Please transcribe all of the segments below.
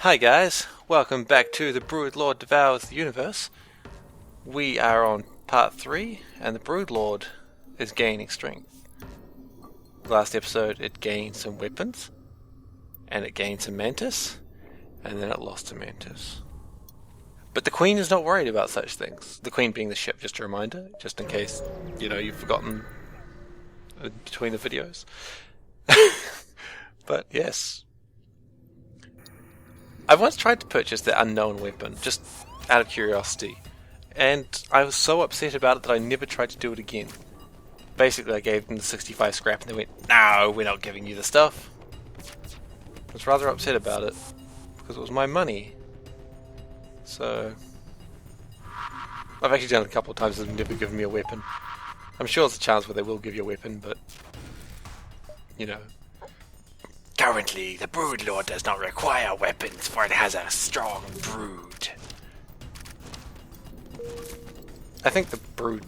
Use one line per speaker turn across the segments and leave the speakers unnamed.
Hi guys, welcome back to the Broodlord Devours the Universe. We are on part 3 and the Broodlord is gaining strength. Last episode it gained some weapons and it gained some Mantis and then it lost to Mantis. But the Queen is not worried about such things. The Queen being the ship, just a reminder, just in case, you've forgotten between the videos. But yes. I once tried to purchase the unknown weapon, just out of curiosity, and I was so upset about it that I never tried to do it again. Basically, I gave them the 65 scrap and they went, "No, we're not giving you the stuff." I was rather upset about it, because it was my money. So, I've actually done it a couple of times and they've never given me a weapon. I'm sure there's a chance where they will give you a weapon, but,
Currently, the Broodlord does not require weapons, for it has a strong brood.
I think the brood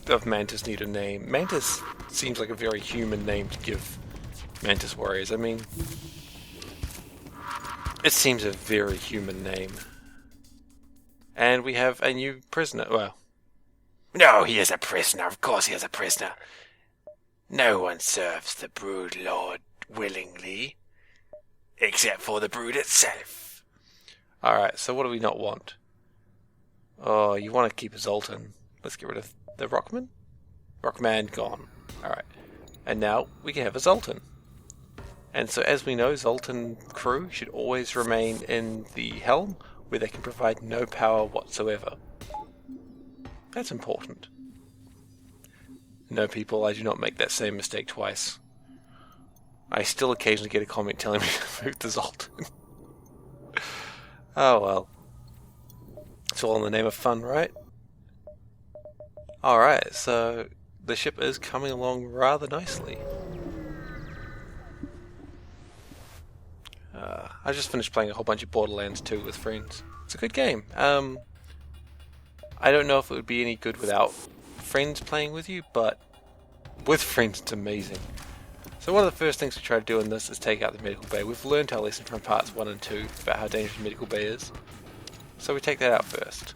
of Mantis need a name. Mantis seems like a very human name to give Mantis warriors. I mean, it seems a very human name. And we have a new prisoner. Well,
No, he is a prisoner. Of course he is a prisoner. No one serves the Broodlord willingly, except for the brood itself.
alright, so what do we not want? Oh, you want to keep a Zoltan. Let's get rid of the Rockman? Rockman gone. Alright. And now we can have a Zoltan. And so as we know, Zoltan crew should always remain in the helm, where they can provide no power whatsoever. That's important. No, people, I do not make that same mistake twice. I still occasionally get a comment telling me to move the Zoltan. Oh well. It's all in the name of fun, right? Alright, so the ship is coming along rather nicely. I just finished playing a whole bunch of Borderlands 2 with friends. It's a good game. I don't know if it would be any good without friends playing with you, but with friends it's amazing. So one of the first things we try to do in this is take out the medical bay. We've learned our lesson from parts 1 and 2 about how dangerous the medical bay is. So we take that out first.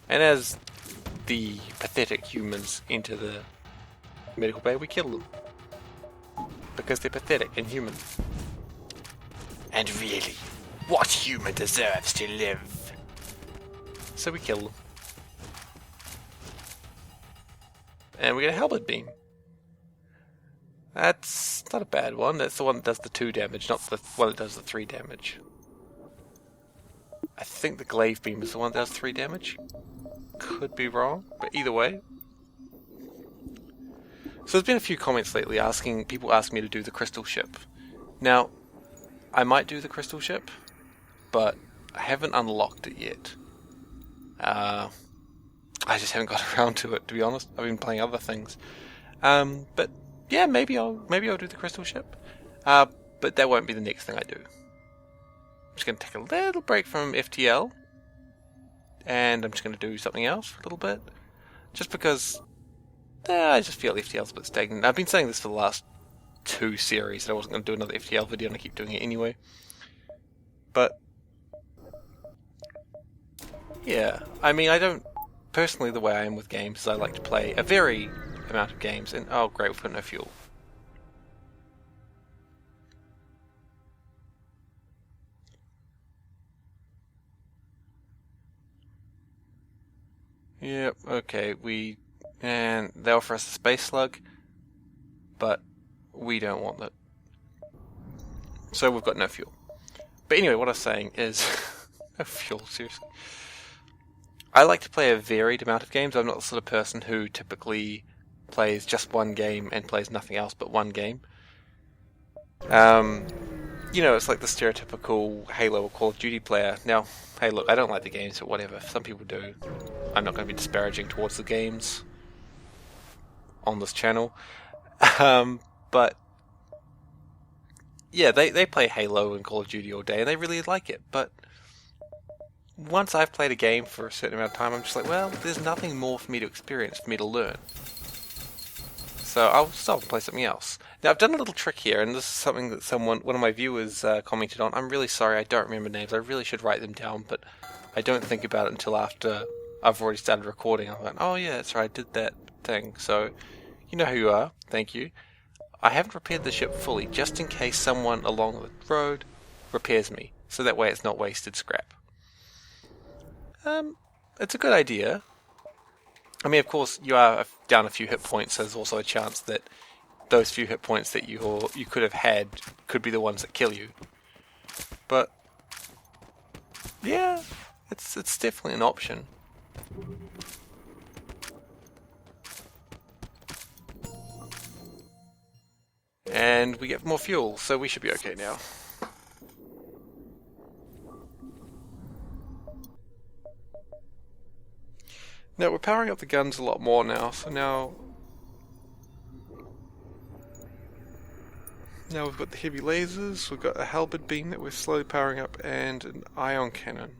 And as the pathetic humans enter the medical bay, we kill them. Because they're pathetic and human.
And really, what human deserves to live?
So we kill them. And we get a halberd beam. That's not a bad one. That's the one that does the 2 damage, not the one that does the 3 damage. I think the glaive beam is the one that does 3 damage. Could be wrong, but either way. So there's been a few comments lately people asking me to do the crystal ship. Now, I might do the crystal ship, but I haven't unlocked it yet. I just haven't got around to it, to be honest. I've been playing other things. But yeah, maybe I'll do the crystal ship. But that won't be the next thing I do. I'm just going to take a little break from FTL. And I'm just going to do something else for a little bit. Just because I just feel FTL's a bit stagnant. I've been saying this for the last 2 series that I wasn't going to do another FTL video and I keep doing it anyway. But yeah, I mean, I don't personally, the way I am with games is I like to play a very amount of games, and oh great, we've got no fuel. Yep, okay, and they offer us a space slug, but we don't want that. So we've got no fuel. But anyway, what I was saying is, no fuel, seriously. I like to play a varied amount of games. I'm not the sort of person who typically plays just one game and plays nothing else but one game. It's like the stereotypical Halo or Call of Duty player. Now, hey look, I don't like the games, but whatever. Some people do. I'm not going to be disparaging towards the games on this channel. But yeah, they play Halo and Call of Duty all day and they really like it, but once I've played a game for a certain amount of time, I'm just like, well, there's nothing more for me to experience, for me to learn. So I'll stop and play something else. Now, I've done a little trick here, and this is something that one of my viewers commented on. I'm really sorry, I don't remember names. I really should write them down, but I don't think about it until after I've already started recording. I'm like, oh yeah, that's right, I did that thing. So, you know who you are. Thank you. I haven't repaired the ship fully, just in case someone along the road repairs me, so that way it's not wasted scrap. It's a good idea. I mean, of course, you are down a few hit points, so there's also a chance that those few hit points that you could have had could be the ones that kill you. But yeah, it's definitely an option. And we get more fuel, so we should be okay now. Now we're powering up the guns a lot more now, so now we've got the heavy lasers, we've got a halberd beam that we're slowly powering up, and an ion cannon.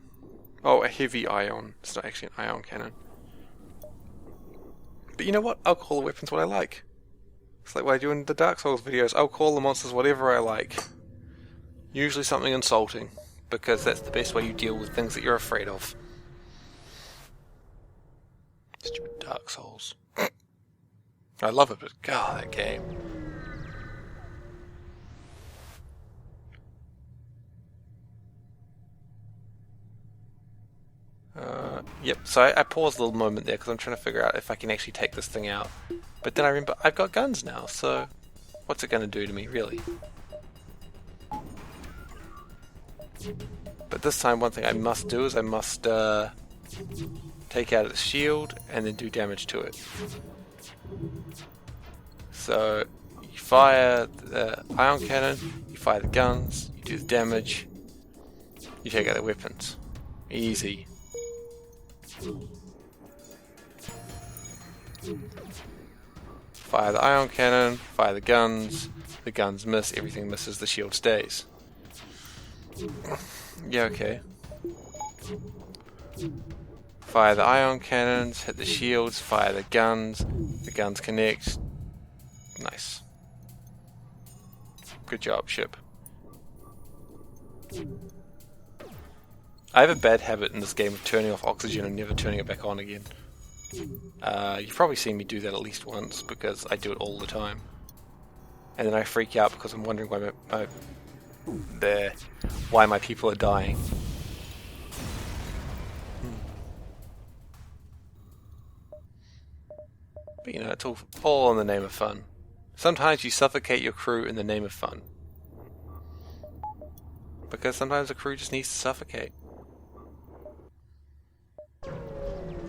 Oh, a heavy ion. It's not actually an ion cannon. But you know what? I'll call the weapons what I like. It's like what I do in the Dark Souls videos. I'll call the monsters whatever I like. Usually something insulting, because that's the best way you deal with things that you're afraid of. Stupid Dark Souls. I love it, but God, that game. Yep, so I paused a little moment there because I'm trying to figure out if I can actually take this thing out. But then I remember I've got guns now, so what's it going to do to me, really? But this time, one thing I must do is I must take out its shield and then do damage to it. So you fire the ion cannon, you fire the guns, you do the damage, you take out the weapons. Easy. Fire the ion cannon, fire the guns miss, everything misses, the shield stays. Yeah, okay. Fire the ion cannons, hit the shields, fire the guns connect. Nice. Good job, ship. I have a bad habit in this game of turning off oxygen and never turning it back on again. You've probably seen me do that at least once, because I do it all the time. And then I freak out because I'm wondering why my people are dying. But you know, it's all in the name of fun. Sometimes you suffocate your crew in the name of fun. Because sometimes the crew just needs to suffocate.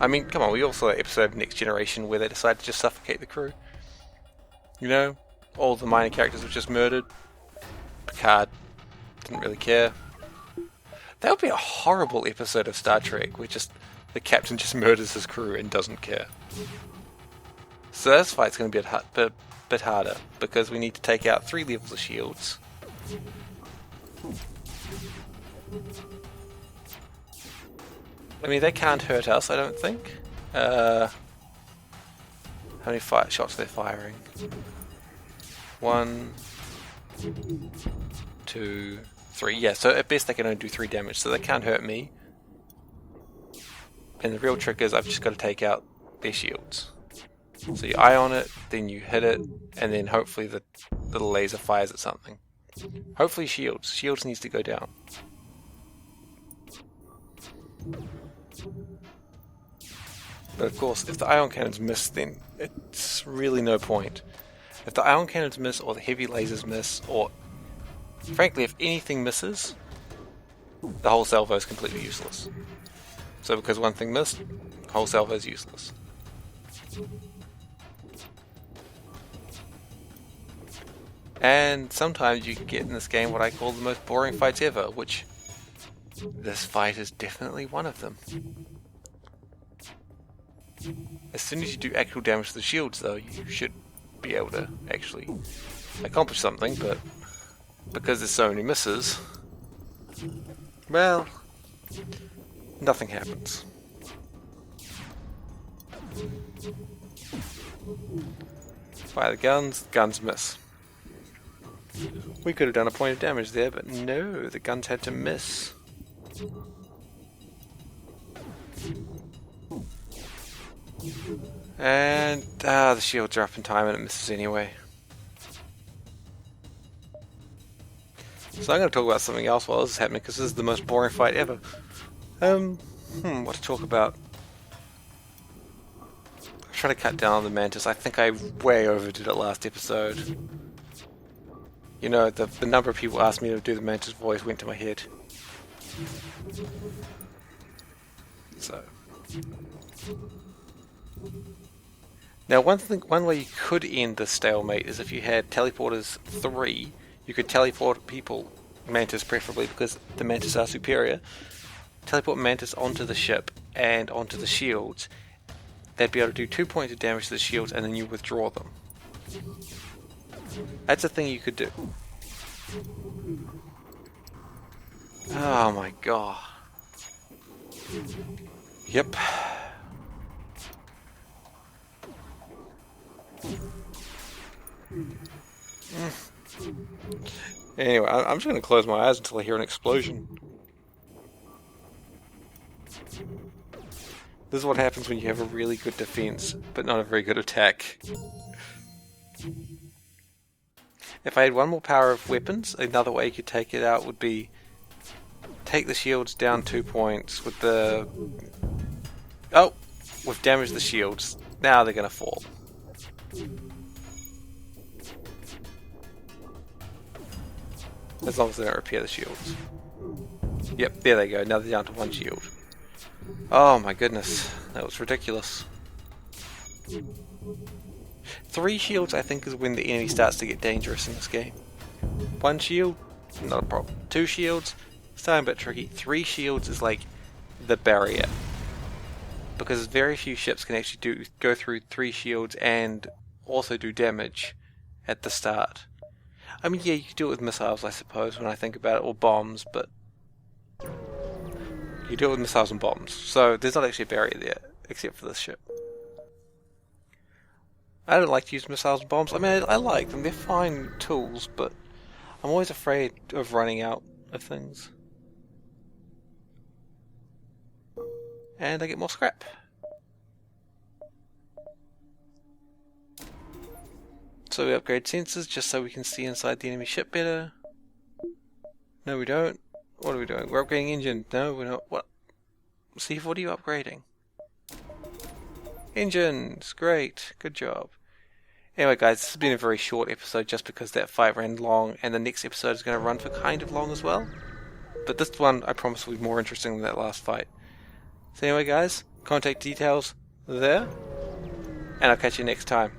I mean, come on, we also saw that episode of Next Generation where they decided to just suffocate the crew. You know, all the minor characters were just murdered. Picard didn't really care. That would be a horrible episode of Star Trek where just the captain just murders his crew and doesn't care. So this fight's going to be a bit harder, because we need to take out 3 levels of shields. I mean, they can't hurt us, I don't think. How many shots they're firing? 1, 2, 3. Yeah, so at best they can only do 3 damage, so they can't hurt me. And the real trick is I've just got to take out their shields. So you ion it, then you hit it, and then hopefully the little laser fires at something. Hopefully shields. Shields needs to go down. But of course, if the ion cannons miss, then it's really no point. If the ion cannons miss, or the heavy lasers miss, or frankly, if anything misses, the whole salvo is completely useless. So because one thing missed, the whole salvo is useless. And sometimes you can get in this game what I call the most boring fights ever, which this fight is definitely one of them. As soon as you do actual damage to the shields, though, you should be able to actually accomplish something, but because there's so many misses, well, nothing happens. Fire the guns miss. We could have done a point of damage there, but no, the guns had to miss. And the shields are up in time and it misses anyway. So I'm going to talk about something else while this is happening, because this is the most boring fight ever. What to talk about? I'm trying to cut down on the Mantis. I think I way overdid it last episode. You know, the number of people asked me to do the Mantis voice went to my head. So... Now, one way you could end the stalemate is if you had teleporters 3. You could teleport people, Mantis preferably, because the Mantis are superior. Teleport Mantis onto the ship and onto the shields. They'd be able to do 2 points of damage to the shields, and then you withdraw them. That's a thing you could do. Oh my god. Yep. Anyway, I'm just going to close my eyes until I hear an explosion. This is what happens when you have a really good defense, but not a very good attack. If I had one more power of weapons, another way you could take it out would be take the shields down 2 points with the... Oh! We've damaged the shields. Now they're going to fall. As long as they don't repair the shields. Yep, there they go. Now they're down to 1 shield. Oh my goodness. That was ridiculous. 3 shields, I think, is when the enemy starts to get dangerous in this game. 1 shield, not a problem. 2 shields, starting a bit tricky. 3 shields is like the barrier. Because very few ships can actually go through 3 shields and also do damage at the start. I mean, yeah, you could do it with missiles, I suppose, when I think about it, or bombs, but you do it with missiles and bombs. So there's not actually a barrier there, except for this ship. I don't like to use missiles and bombs. I mean, I like them. They're fine tools, but I'm always afraid of running out of things. And I get more scrap. So we upgrade sensors just so we can see inside the enemy ship better. No, we don't. What are we doing? We're upgrading engine. No, we're not. What? Steve, what are you upgrading? Engines! Great. Good job. Anyway, guys, this has been a very short episode just because that fight ran long, and the next episode is going to run for kind of long as well. But this one, I promise, will be more interesting than that last fight. So anyway, guys, contact details there, and I'll catch you next time.